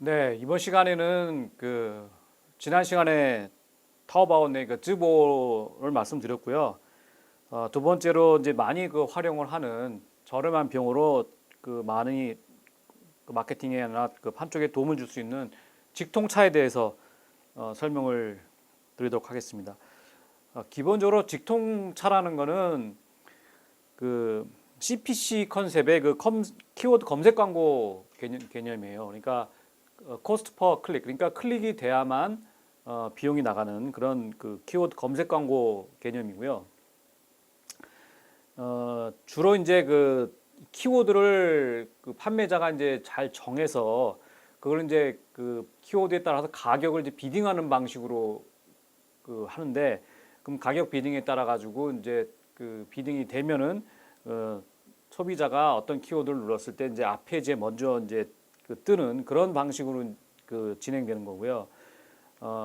네, 이번 시간에는 지난 시간에 타오바오 그 쯔보를 말씀드렸고요. 두 번째로 이제 많이 활용을 하는 저렴한 비용으로 많이 마케팅에나 판촉에 도움을 줄 수 있는 직통차에 대해서 설명을 드리도록 하겠습니다. 기본적으로 직통차라는 거는 CPC 컨셉의 키워드 검색 광고 개념이에요. 그러니까 코스트 퍼 클릭, 그러니까 클릭이 돼야만 비용이 나가는 그런 키워드 검색 광고 개념이고요. 주로 이제 키워드를 판매자가 이제 잘 정해서 그걸 이제 키워드에 따라서 가격을 이제 비딩하는 방식으로 하는데, 그럼 가격 비딩에 따라 가지고 이제 비딩이 되면은 소비자가 어떤 키워드를 눌렀을 때 이제 앞 페이지에 먼저 이제 뜨는 그런 방식으로 진행되는 거고요.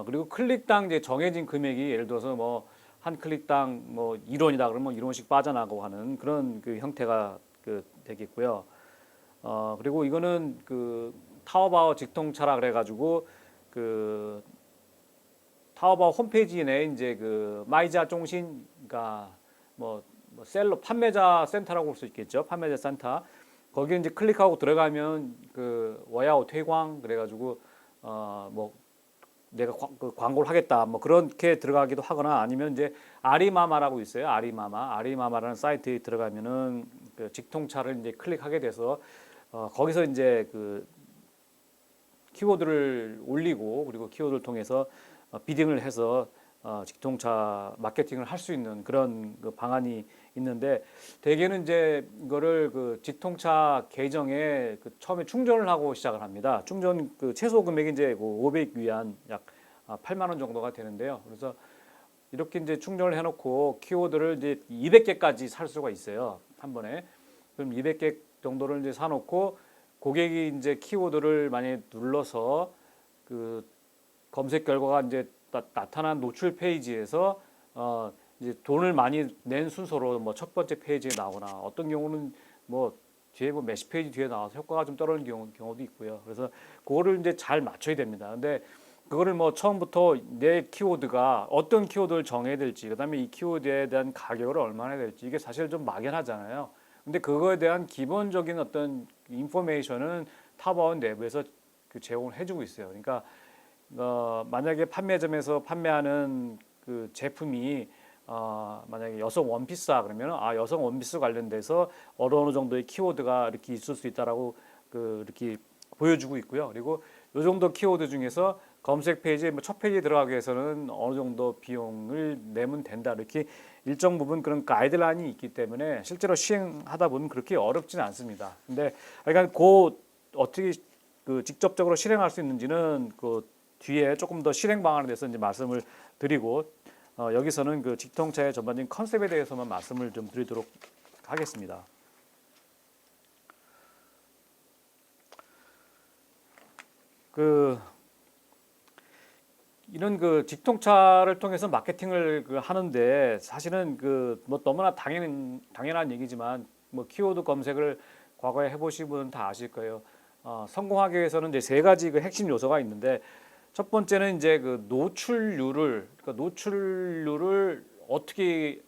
그리고 클릭당 이제 정해진 금액이 예를 들어서 뭐 한 클릭당 뭐 1원이다 그러면 1원씩 빠져나가고 하는 그런 형태가 되겠고요. 그리고 이거는 타오바오 직통차라 그래가지고 타오바오 홈페이지 내에 이제 마이자 종신, 그러니까 뭐 셀러 판매자 센터라고 볼 수 있겠죠. 판매자 센터. 거기에 이제 클릭하고 들어가면 워야오 퇴광 그래가지고 뭐 내가 광고를 하겠다 뭐 그렇게 들어가기도 하거나, 아니면 이제 아리마마라고 있어요. 아리마마라는 사이트에 들어가면은 직통차를 이제 클릭하게 돼서 거기서 이제 키워드를 올리고, 그리고 키워드를 통해서 비딩을 해서 직통차 마케팅을 할 수 있는 그런 방안이 있는데, 대개는 이제 이거를 직통차 계정에 처음에 충전을 하고 시작을 합니다. 충전 최소 금액이 이제 500위안 약 8만 원 정도가 되는데요. 그래서 이렇게 이제 충전을 해놓고 키워드를 이제 200개까지 살 수가 있어요, 한 번에. 그럼 200개 정도를 이제 사놓고 고객이 이제 키워드를 만약에 눌러서 검색 결과가 이제 나타난 노출 페이지에서 이제 돈을 많이 낸 순서로 뭐 첫 번째 페이지에 나오거나, 어떤 경우는 뭐 뒤에 뭐 몇십 페이지 뒤에 나와서 효과가 좀 떨어지는 경우도 있고요. 그래서 그거를 이제 잘 맞춰야 됩니다. 근데 그거를 뭐 처음부터 내 키워드가 어떤 키워드를 정해야 될지, 그다음에 이 키워드에 대한 가격을 얼마나 해야 될지, 이게 사실 좀 막연하잖아요. 근데 그거에 대한 기본적인 어떤 인포메이션은 타바오 내부에서 제공을 해주고 있어요. 그러니까 만약에 판매점에서 판매하는 제품이 만약에 여성 원피스다 그러면 여성 원피스 관련돼서 어느 정도의 키워드가 이렇게 있을 수 있다라고 이렇게 보여주고 있고요. 그리고 이 정도 키워드 중에서 검색 페이지 첫 페이지에 들어가기 위해서는 어느 정도 비용을 내면 된다, 이렇게 일정 부분 그런 가이드라인이 있기 때문에 실제로 시행하다 보면 그렇게 어렵지는 않습니다. 근데 그러니까 어떻게 직접적으로 실행할 수 있는지는 뒤에 조금 더 실행 방안에 대해서 이제 말씀을 드리고, 여기서는 직통차의 전반적인 컨셉에 대해서만 말씀을 좀 드리도록 하겠습니다. 이런 직통차를 통해서 마케팅을 하는데, 사실은 뭐 너무나 당연한 얘기지만 뭐 키워드 검색을 과거에 해보신 분은 다 아실 거예요. 성공하기 위해서는 이제 세 가지 핵심 요소가 있는데, 첫 번째는 이제 노출률을 어떻게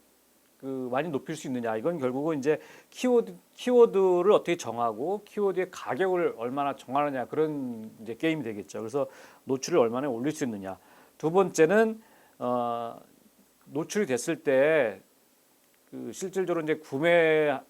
많이 높일 수 있느냐. 이건 결국은 이제 키워드를 어떻게 정하고 키워드의 가격을 얼마나 정하느냐, 그런 이제 게임이 되겠죠. 그래서 노출을 얼마나 올릴 수 있느냐. 두 번째는 노출이 됐을 때 실질적으로 이제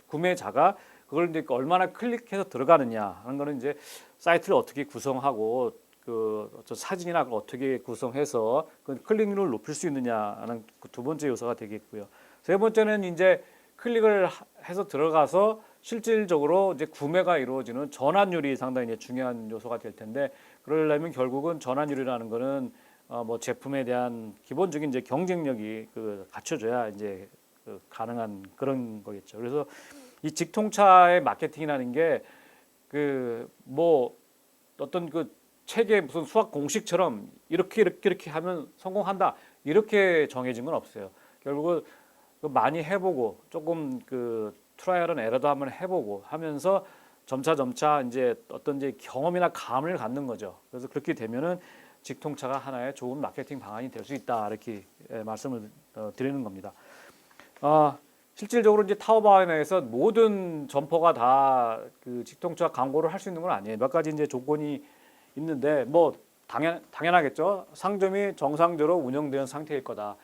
구매자가 그걸 이제 얼마나 클릭해서 들어가느냐 하는 거는 이제 사이트를 어떻게 구성하고 어떤 사진이나 어떻게 구성해서 클릭률을 높일 수 있느냐는 두 번째 요소가 되겠고요. 세 번째는 이제 클릭을 해서 들어가서 실질적으로 이제 구매가 이루어지는 전환율이 상당히 이제 중요한 요소가 될 텐데, 그러려면 결국은 전환율이라는 거는 뭐 제품에 대한 기본적인 이제 경쟁력이 갖춰져야 이제 가능한 그런 거겠죠. 그래서 이 직통차의 마케팅이라는 게 뭐 어떤 책의 무슨 수학 공식처럼 이렇게 하면 성공한다, 이렇게 정해진 건 없어요. 결국은 많이 해보고 조금 트라이얼 앤 에러도 한번 해보고 하면서 점차 이제 어떤 이제 경험이나 감을 갖는 거죠. 그래서 그렇게 되면은 직통차가 하나의 좋은 마케팅 방안이 될 수 있다 이렇게 말씀을 드리는 겁니다. 실질적으로 이제 타오바오에 내에서 모든 점포가 다 그 직통차 광고를 할 수 있는 건 아니에요. 몇 가지 이제 조건이 있는데 뭐 당연하겠죠. 상점이 정상적으로 운영되는 상태일 거다.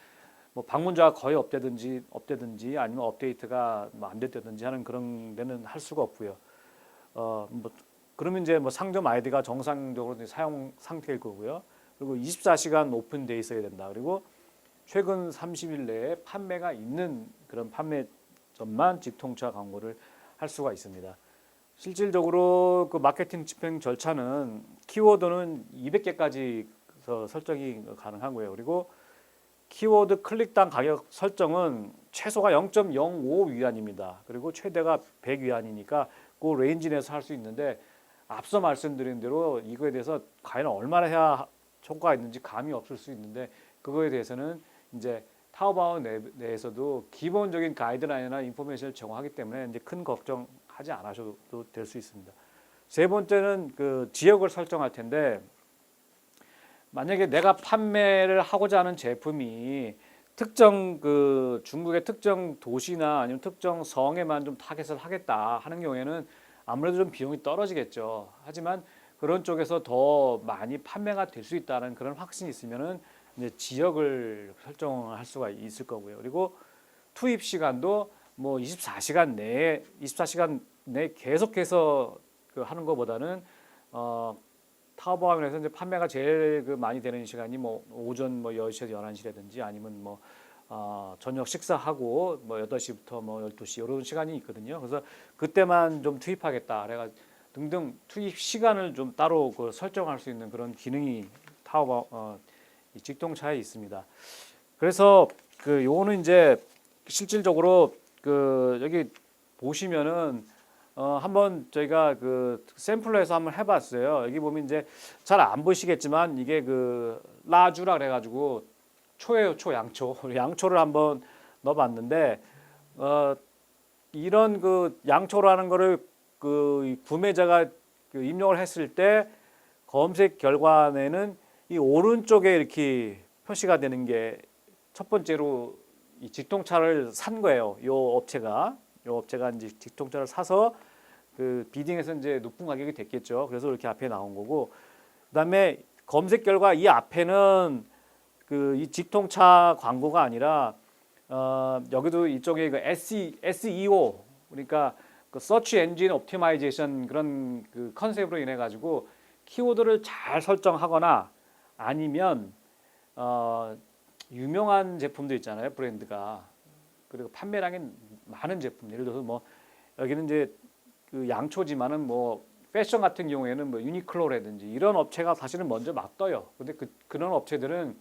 뭐 방문자가 거의 없대든지 아니면 업데이트가 뭐 안 됐다든지 하는 그런 데는 할 수가 없고요. 뭐 그러면 이제 뭐 상점 아이디가 정상적으로 이제 사용 상태일 거고요. 그리고 24시간 오픈돼 있어야 된다. 그리고 최근 30일 내에 판매가 있는 그런 판매점만 직통차 광고를 할 수가 있습니다. 실질적으로 그 마케팅 집행 절차는 키워드는 200개까지 설정이 가능하고요. 그리고 키워드 클릭당 가격 설정은 최소가 0.05 위안입니다. 그리고 최대가 100 위안이니까 그 레인지 내에서 할 수 있는데 앞서 말씀드린 대로 이거에 대해서 과연 얼마나 해야 효과가 있는지 감이 없을 수 있는데 그거에 대해서는 이제 타오바오 내에서도 기본적인 가이드라인이나 인포메이션을 제공하기 때문에 이제 큰 걱정하지 않으셔도 될 수 있습니다. 세 번째는 그 지역을 설정할 텐데 만약에 내가 판매를 하고자 하는 제품이 특정 그 중국의 특정 도시나 아니면 특정 성에만 좀 타겟을 하겠다 하는 경우에는 아무래도 좀 비용이 떨어지겠죠. 하지만 그런 쪽에서 더 많이 판매가 될 수 있다는 그런 확신이 있으면은 이제 지역을 설정할 수가 있을 거고요. 그리고 투입 시간도 뭐 24시간 내에 계속해서 그 하는 것보다는 타오바오에서 이제 판매가 제일 그 많이 되는 시간이 뭐 오전 뭐 10시에서 11시라든지 아니면 뭐 저녁 식사하고 뭐 8시부터 뭐 12시 이런 시간이 있거든요. 그래서 그때만 좀 투입하겠다. 그래가 등등 투입 시간을 좀 따로 그 설정할 수 있는 그런 기능이 타오바오 이 직통차에 있습니다. 그래서 그 요거는 이제 실질적으로 그 여기 보시면은 한번 저희가 그 샘플로 해서 한번 해봤어요. 여기 보면 이제 잘 안 보시겠지만 이게 그 라주라 그래가지고 초예요, 양초. 양초를 한번 넣어봤는데 이런 그 양초라는 거를 그 구매자가 그 입력을 했을 때 검색 결과에는 이 오른쪽에 이렇게 표시가 되는 게 첫 번째로 이 직통차를 산 거예요. 요 업체가 이제 직통차를 사서 그 비딩에서 이제 높은 가격이 됐겠죠. 그래서 이렇게 앞에 나온 거고, 그다음에 검색 결과 이 앞에는 그 이 직통차 광고가 아니라 여기도 이쪽에 그 SEO 그러니까 그 Search Engine Optimization 그런 그 컨셉으로 인해 가지고 키워드를 잘 설정하거나 아니면 유명한 제품도 있잖아요, 브랜드가. 그리고 판매량이 많은 제품, 예를 들어서 뭐 여기는 이제 그 양초지만은 뭐 패션 같은 경우에는 뭐 유니클로라든지 이런 업체가 사실은 먼저 막 떠요. 근데 그런 업체들은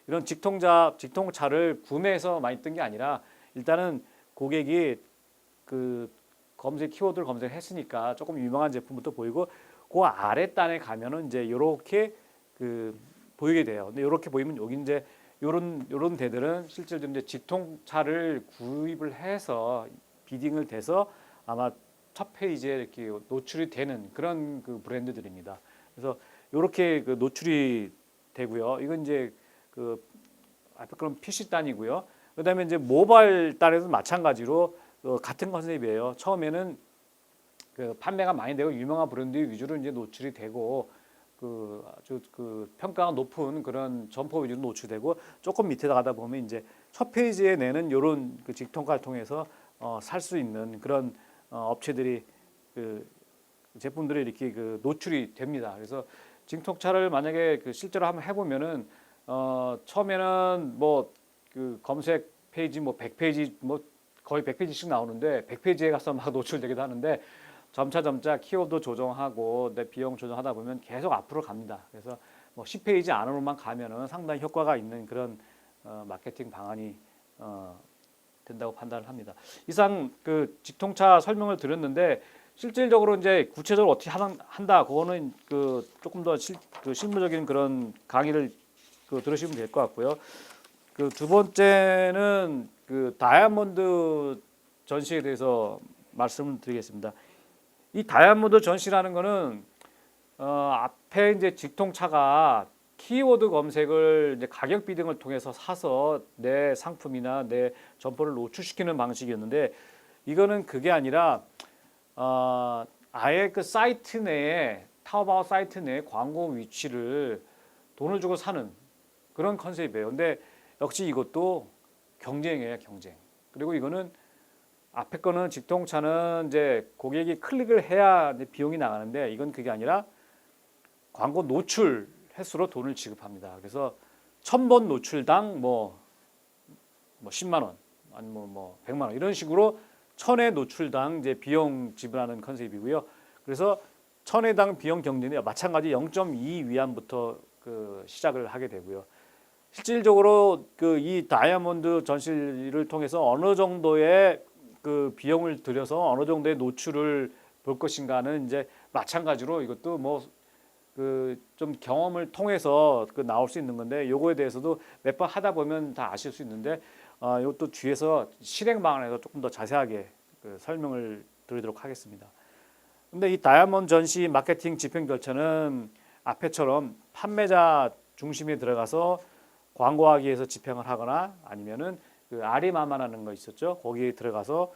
이런 직통차를 구매해서 많이 뜬 게 아니라 일단은 고객이 그 검색 키워드를 검색했으니까 조금 유명한 제품부터 보이고 그 아랫단에 가면은 이제 이렇게 그 보이게 돼요. 근데 이렇게 보이면 여기 이제 요런 데들은 실제로 이제 직통차를 구입을 해서 비딩을 돼서 아마 첫 페이지에 이렇게 노출이 되는 그런 그 브랜드들입니다. 그래서 이렇게 그 노출이 되고요. 이건 이제 그 앞에 그런 PC 단이고요. 그다음에 이제 모바일 단에도 마찬가지로 같은 컨셉이에요. 처음에는 그 판매가 많이 되고 유명한 브랜드 위주로 이제 노출이 되고 그 아주 그 평가가 높은 그런 점포 위주로 노출되고 조금 밑에 가다 보면 이제 첫 페이지에 내는 이런 그 직통카를 통해서 살 수 있는 그런 업체들이 그 제품들이 이렇게 그 노출이 됩니다. 그래서 직통차를 만약에 그 실제로 한번 해보면은 처음에는 뭐 그 검색 페이지 뭐 100페이지 뭐 거의 100페이지씩 나오는데 100페이지에 가서 막 노출되기도 하는데 점차 키워드 조정하고 내 비용 조정하다 보면 계속 앞으로 갑니다. 그래서 뭐 10페이지 안으로만 가면은 상당히 효과가 있는 그런 마케팅 방안이 된다고 판단을 합니다. 이상 그 직통차 설명을 드렸는데 실질적으로 이제 구체적으로 어떻게 한다 그거는 그 조금 더 실무적인 그런 강의를 그 들으시면 될 것 같고요. 그 두 번째는 그 다이아몬드 전시에 대해서 말씀을 드리겠습니다. 이 다이아몬드 전시라는 거는 앞에 이제 직통차가 키워드 검색을 이제 가격 비등을 통해서 사서 내 상품이나 내 점포를 노출시키는 방식이었는데 이거는 그게 아니라 아예 그 사이트 내에 타오바오 사이트 내에 광고 위치를 돈을 주고 사는 그런 컨셉이에요. 근데 역시 이것도 경쟁이에요, 경쟁. 그리고 이거는 앞에 거는 직통차는 이제 고객이 클릭을 해야 비용이 나가는데 이건 그게 아니라 광고 노출 횟수로 돈을 지급합니다. 그래서 1000번 노출당 뭐 10만 원 아니면 뭐 100만 원 이런 식으로 1000회 노출당 이제 비용 지불하는 컨셉이고요. 그래서 1000회당 비용 경제는 마찬가지 0.2 위안부터 그 시작을 하게 되고요. 실질적으로 그 이 다이아몬드 전시를 통해서 어느 정도의 그 비용을 들여서 어느 정도의 노출을 볼 것인가는 이제 마찬가지로 이것도 뭐 그 좀 경험을 통해서 그 나올 수 있는 건데 요거에 대해서도 몇 번 하다 보면 다 아실 수 있는데 이것도 뒤에서 실행 방안에서 조금 더 자세하게 그 설명을 드리도록 하겠습니다. 근데 이 다이아몬드 전시 마케팅 집행 절차는 앞에처럼 판매자 중심에 들어가서 광고하기 위해서 집행을 하거나 아니면은 그 아리마마라는 거 있었죠. 거기에 들어가서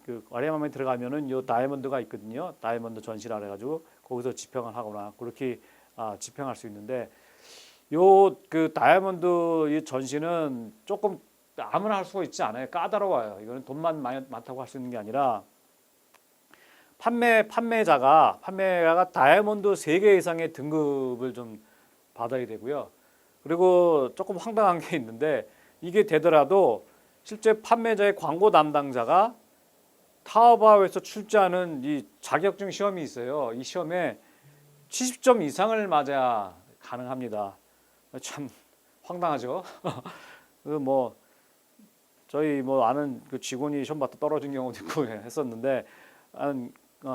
그 아리마마에 들어가면은 요 다이아몬드가 있거든요. 다이아몬드 전시라 그래가지고 거기서 집행을 하거나 그렇게 집행할 수 있는데 요 그 다이아몬드 이 전시는 조금 아무나 할 수가 있지 않아요. 까다로워요. 이거는 돈만 많다고 할 수 있는 게 아니라 판매자가 다이아몬드 3개 이상의 등급을 좀 받아야 되고요. 그리고 조금 황당한 게 있는데 이게 되더라도 실제 판매자의 광고 담당자가 타오바오에서 출제하는 이 자격증 시험이 있어요. 이 시험에 70점 이상을 맞아야 가능합니다. 참 황당하죠. 뭐 저희 뭐 아는 그 직원이 시험 봤다 떨어진 경우도 있고 했었는데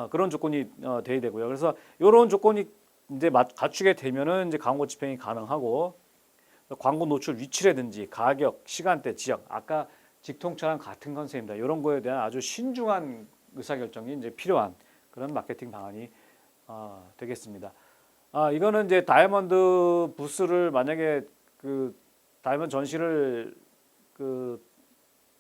그런 조건이 돼야 되고요. 그래서 이런 조건이 이제 갖추게 되면은 이제 광고 집행이 가능하고 광고 노출 위치라든지 가격, 시간대, 지역 아까 직통차랑 같은 컨셉입니다. 이런 거에 대한 아주 신중한 의사결정이 이제 필요한 그런 마케팅 방안이 되겠습니다. 이거는 이제 다이아몬드 부스를 만약에 그 다이아몬드 전시를 그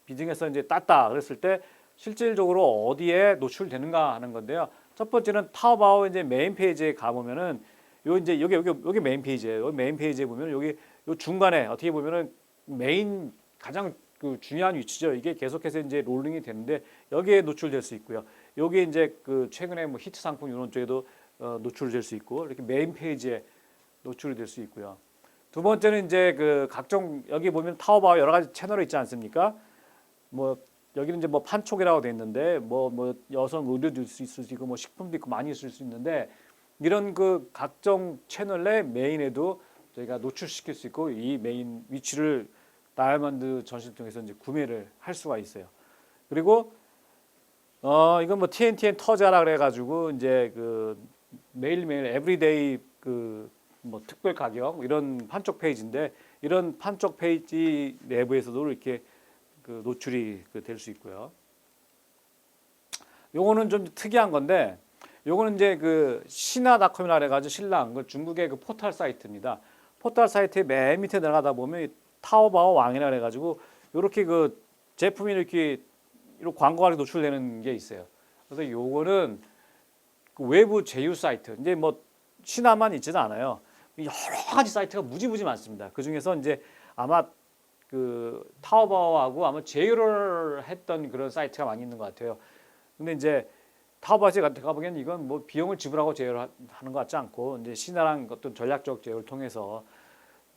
비딩해서 이제 땄다 그랬을 때 실질적으로 어디에 노출되는가 하는 건데요. 첫 번째는 타오바오 이제 메인 페이지에 가 보면은 요 이제 여기 메인 페이지예요. 여기 메인 페이지에 보면 여기 요 중간에 어떻게 보면은 메인 가장 그 중요한 위치죠. 이게 계속해서 이제 롤링이 되는데 여기에 노출될 수 있고요. 여기 이제 그 최근에 뭐 히트 상품 이런 쪽에도 노출될 수 있고 이렇게 메인 페이지에 노출이 될 수 있고요. 두 번째는 이제 그 각종 여기 보면 타오바오 여러 가지 채널이 있지 않습니까? 뭐 여기는 이제 뭐 판촉이라고 돼 있는데 뭐 여성 의류도 있을 수 있고 뭐 식품도 있고 많이 있을 수 있는데 이런 그 각종 채널 내 메인에도 저희가 노출시킬 수 있고 이 메인 위치를 다이아몬드 전시를 통해서 이제 구매를 할 수가 있어요. 그리고 이건 뭐 TNTN 터자라 그래가지고 이제 그 매일매일 에브리데이 그 뭐 특별 가격 이런 판촉 페이지인데 이런 판촉 페이지 내부에서도 이렇게 그 노출이 될 수 있고요. 요거는 좀 특이한 건데 요거는 이제 그 신화닷컴이라 그래가지고 신랑 그 중국의 그 포털 사이트입니다. 포털 사이트의 맨 밑에 내려가다 보면 타오바오 왕이라 그래가지고 이렇게 그 제품이 이렇게 광고가 노출되는 게 있어요. 그래서 요거는 그 외부 제휴 사이트 이제 뭐 신화만 있지는 않아요. 여러 가지 사이트가 무지무지 많습니다. 그 중에서 이제 아마 그 타오바오하고 아마 제휴를 했던 그런 사이트가 많이 있는 것 같아요. 근데 이제 타오바오에 가보기엔 이건 뭐 비용을 지불하고 제휴를 하는 것 같지 않고 이제 신화랑 어떤 전략적 제휴를 통해서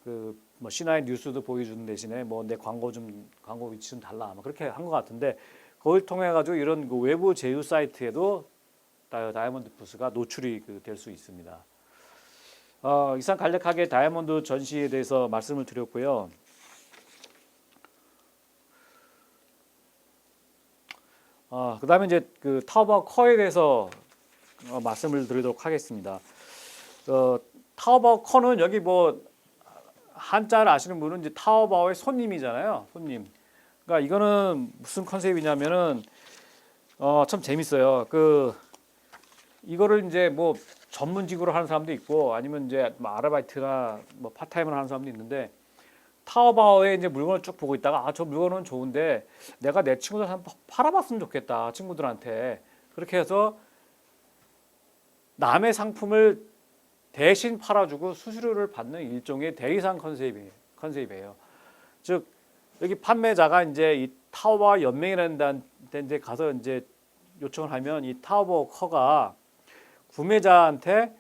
그 뭐 신화의 뉴스도 보여주는 대신에 뭐 내 광고 위치 좀 달라 뭐 그렇게 한 것 같은데 그걸 통해 가지고 이런 그 외부 제휴 사이트에도 다이아몬드 부스가 노출이 될 수 있습니다. 이상 간략하게 다이아몬드 전시에 대해서 말씀을 드렸고요. 그다음에 이제 그 타오바오 커에 대해서 말씀을 드리도록 하겠습니다. 타오바오 커는 여기 뭐 한자를 아시는 분은 이제 타오바오의 손님이잖아요. 손님. 그러니까 이거는 무슨 컨셉이냐면은 참 재밌어요. 그 이거를 이제 뭐 전문직으로 하는 사람도 있고 아니면 이제 뭐 아르바이트나 뭐 파타임을 하는 사람도 있는데 타오바오에 이제 물건을 쭉 보고 있다가 아, 저 물건은 좋은데 내가 내 친구들 한번 팔아봤으면 좋겠다 친구들한테 그렇게 해서 남의 상품을 대신 팔아주고 수수료를 받는 일종의 대리상 컨셉이에요. 즉 여기 판매자가 이제 이 타오바오 연맹이라는 데 이제 가서 이제 요청을 하면 이 타오바오 커가 구매자한테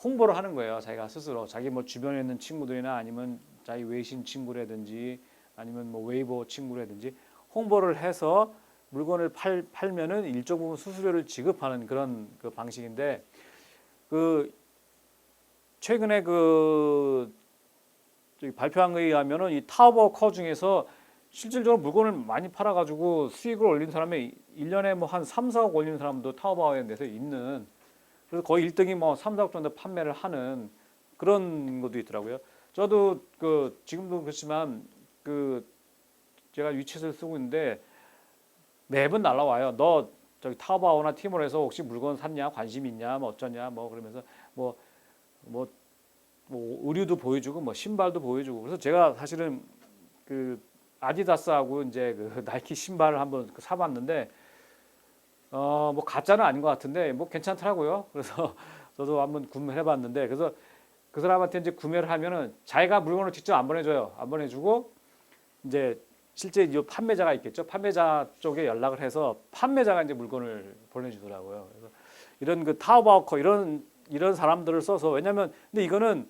홍보를 하는 거예요. 자기가 스스로 자기 뭐 주변에 있는 친구들이나 아니면 자기 외신 친구라든지 아니면 뭐 웨이보 친구라든지 홍보를 해서 물건을 팔면은 일정 부분 수수료를 지급하는 그런 그 방식인데 그 최근에 그 저기 발표한 거에 의하면은 이 타오바오 커 중에서 실질적으로 물건을 많이 팔아가지고 수익을 올린 사람이 1년에 뭐 한 3, 4억 올리는 사람도 타오바오에 대해서 있는 그래서 거의 1등이 뭐 3, 4억 정도 판매를 하는 그런 것도 있더라고요. 저도 그 지금도 그렇지만 그 제가 위챗을 쓰고 있는데 매번 날라와요. 너 저기 타오바오나 티몰에서 혹시 물건 샀냐? 관심 있냐? 뭐 어쩌냐? 뭐 그러면서 뭐 뭐 뭐 의류도 보여주고 뭐 신발도 보여주고 그래서 제가 사실은 그 아디다스하고 이제 그 나이키 신발을 한번 사봤는데 뭐 가짜는 아닌 것 같은데 뭐 괜찮더라고요. 그래서 저도 한번 구매를 해봤는데 그래서 그 사람한테 이제 구매를 하면은 자기가 물건을 직접 안 보내줘요. 안 보내주고 이제 실제 이 판매자가 있겠죠. 판매자 쪽에 연락을 해서 판매자가 이제 물건을 보내주더라고요. 그래서 이런 그 타오바오커 이런 사람들을 써서 왜냐면 근데 이거는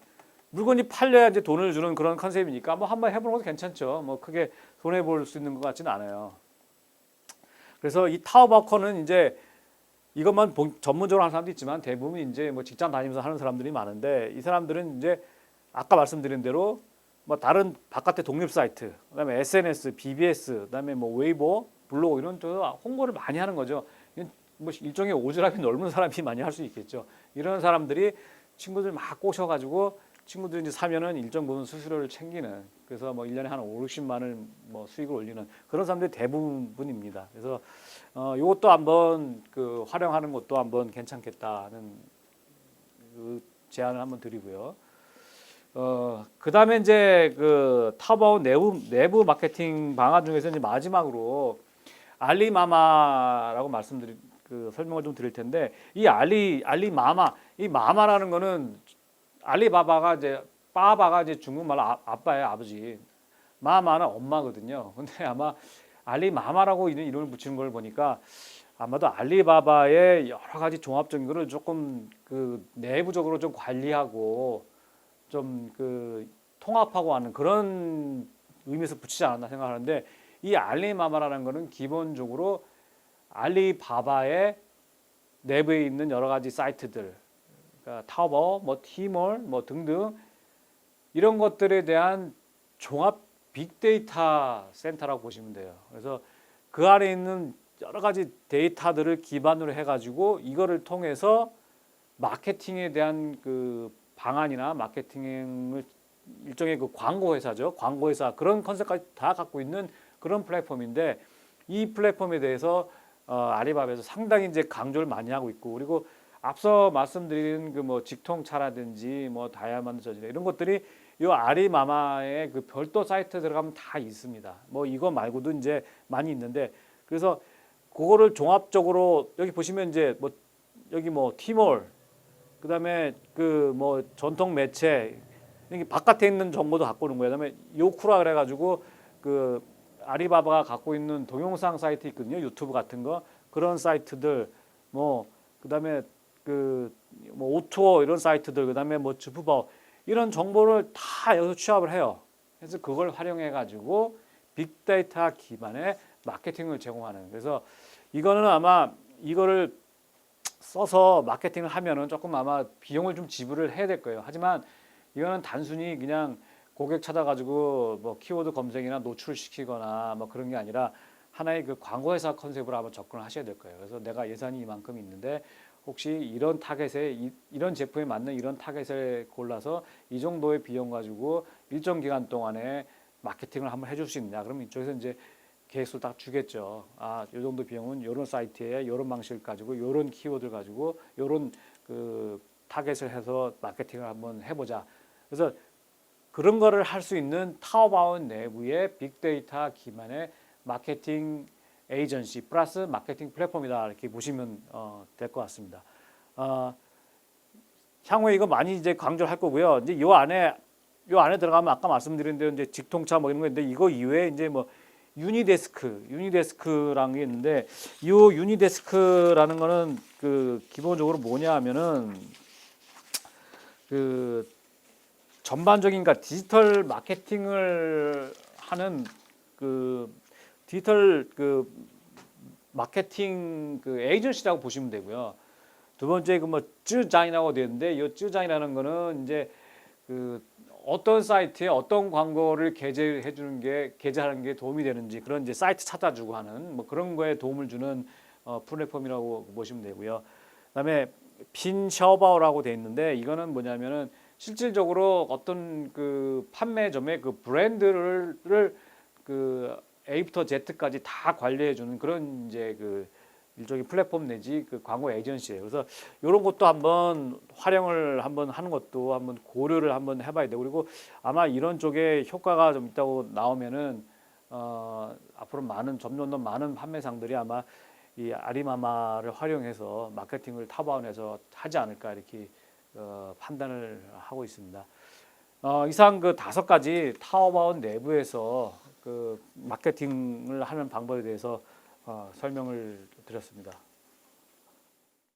물건이 팔려야 이제 돈을 주는 그런 컨셉이니까 뭐 한번 해보는 것도 괜찮죠. 뭐 크게 손해 볼 수 있는 것 같지는 않아요. 그래서 이 타오바오커는 이제 이것만 전문적으로 하는 사람도 있지만 대부분 이제 뭐 직장 다니면서 하는 사람들이 많은데 이 사람들은 이제 아까 말씀드린 대로 뭐 다른 바깥의 독립 사이트, 그다음에 SNS, BBS, 그다음에 뭐 웨이보, 블로그 이런 쪽에서 홍보를 많이 하는 거죠. 뭐 일종의 오지랖이 넓은 사람이 많이 할 수 있겠죠. 이런 사람들이 친구들 막 꼬셔가지고 친구들이 이제 사면은 일정 부분 수수료를 챙기는 그래서 뭐 1년에 한 5, 60만 원 뭐 수익을 올리는 그런 사람들이 대부분입니다. 그래서 이것도 한번 그 활용하는 것도 한번 괜찮겠다는 그 제안을 한번 드리고요. 그다음에 이제 그 타오바오 내부 마케팅 방안 중에서 이제 마지막으로 알리마마라고 설명을 좀 드릴 텐데 이 알리마마 이 마마라는 거는 알리바바가 이제 빠바가 이제 중국말로 아빠예요, 아버지. 마마는 엄마거든요. 근데 아마 알리마마라고 이름을 붙이는 걸 보니까 아마도 알리바바의 여러 가지 종합적인 거를 조금 그 내부적으로 좀 관리하고 좀 그 통합하고 하는 그런 의미에서 붙이지 않았나 생각하는데 이 알리마마라는 거는 기본적으로 알리바바의 내부에 있는 여러 가지 사이트들, 그러니까 타오바오, 뭐 티몰, 뭐 등등 이런 것들에 대한 종합 빅데이터 센터라고 보시면 돼요. 그래서 그 안에 있는 여러 가지 데이터들을 기반으로 해가지고 이거를 통해서 마케팅에 대한 그 방안이나 마케팅을 일종의 그 광고 회사죠. 광고 회사 그런 컨셉까지 다 갖고 있는 그런 플랫폼인데 이 플랫폼에 대해서 알리바바에서 상당히 이제 강조를 많이 하고 있고 그리고 앞서 말씀드린 그 뭐 직통차라든지 뭐 다이아몬드 저지레 이런 것들이 이 알리마마의 그 별도 사이트 들어가면 다 있습니다. 뭐 이거 말고도 이제 많이 있는데 그래서 그거를 종합적으로 여기 보시면 이제 뭐 여기 뭐 티몰 그다음에 그 뭐 전통 매체 여기 바깥에 있는 정보도 갖고 오는 거예요. 그다음에 요쿠라 그래가지고 그 알리바바가 갖고 있는 동영상 사이트 있거든요. 유튜브 같은 거 그런 사이트들 뭐 그다음에 그 뭐 오투어 이런 사이트들 그다음에 뭐 주프바오 이런 정보를 다 여기서 취합을 해요. 그래서 그걸 활용해 가지고 빅데이터 기반의 마케팅을 제공하는. 그래서 이거는 아마 이거를 써서 마케팅을 하면은 조금 아마 비용을 좀 지불을 해야 될 거예요. 하지만 이거는 단순히 그냥 고객 찾아가지고 뭐 키워드 검색이나 노출시키거나 뭐 그런 게 아니라 하나의 그 광고회사 컨셉으로 한번 접근을 하셔야 될 거예요. 그래서 내가 예산이 이만큼 있는데 혹시 이런 타겟에 이런 제품에 맞는 이런 타겟을 골라서 이 정도의 비용 가지고 일정 기간 동안에 마케팅을 한번 해줄 수 있느냐? 그러면 이쪽에서 이제 계획서를 딱 주겠죠. 아, 이 정도 비용은 이런 사이트에 이런 방식을 가지고 이런 키워드를 가지고 이런 그 타겟을 해서 마케팅을 한번 해보자. 그래서 그런 거를 할 수 있는 타오바오 내부의 빅데이터 기반의 마케팅 에이전시 플러스 마케팅 플랫폼이다 이렇게 보시면 될 것 같습니다. 향후에 이거 많이 이제 강조를 할 거고요. 이제 요 안에 들어가면 아까 말씀드린 대로 이제 직통차 뭐 이런 건데 이거 이외에 이제 뭐 유니데스크라는 게 있는데 이 유니데스크라는 거는 그 기본적으로 뭐냐 하면은 그 전반적인 그러니까 디지털 마케팅을 하는 그 디지털 그 마케팅 그 에이전시라고 보시면 되고요. 두 번째 그 뭐 쯔장이라고 되어 있는데 이 쯔장이라는 거는 이제 그 어떤 사이트에 어떤 광고를 게재하는 게 도움이 되는지 그런 이제 사이트 찾아주고 하는 뭐 그런 거에 도움을 주는 플랫폼이라고 보시면 되고요. 그다음에 빈샤오바오라고 되어 있는데 이거는 뭐냐면은 실질적으로 어떤 그 판매점의 그 브랜드를 그 A부터 Z까지 다 관리해 주는 그런 이제 그 일종의 플랫폼 내지 그 광고 에이전시예요. 그래서 이런 것도 한번 활용을 한번 하는 것도 한번 고려를 한번 해봐야 되고 그리고 아마 이런 쪽에 효과가 좀 있다고 나오면은 앞으로 점점 더 많은 판매상들이 아마 이 아리마마를 활용해서 마케팅을 타바온에서 하지 않을까 이렇게 판단을 하고 있습니다. 이상 그 5가지 타오바온 내부에서 그 마케팅을 하는 방법에 대해서 설명을 드렸습니다.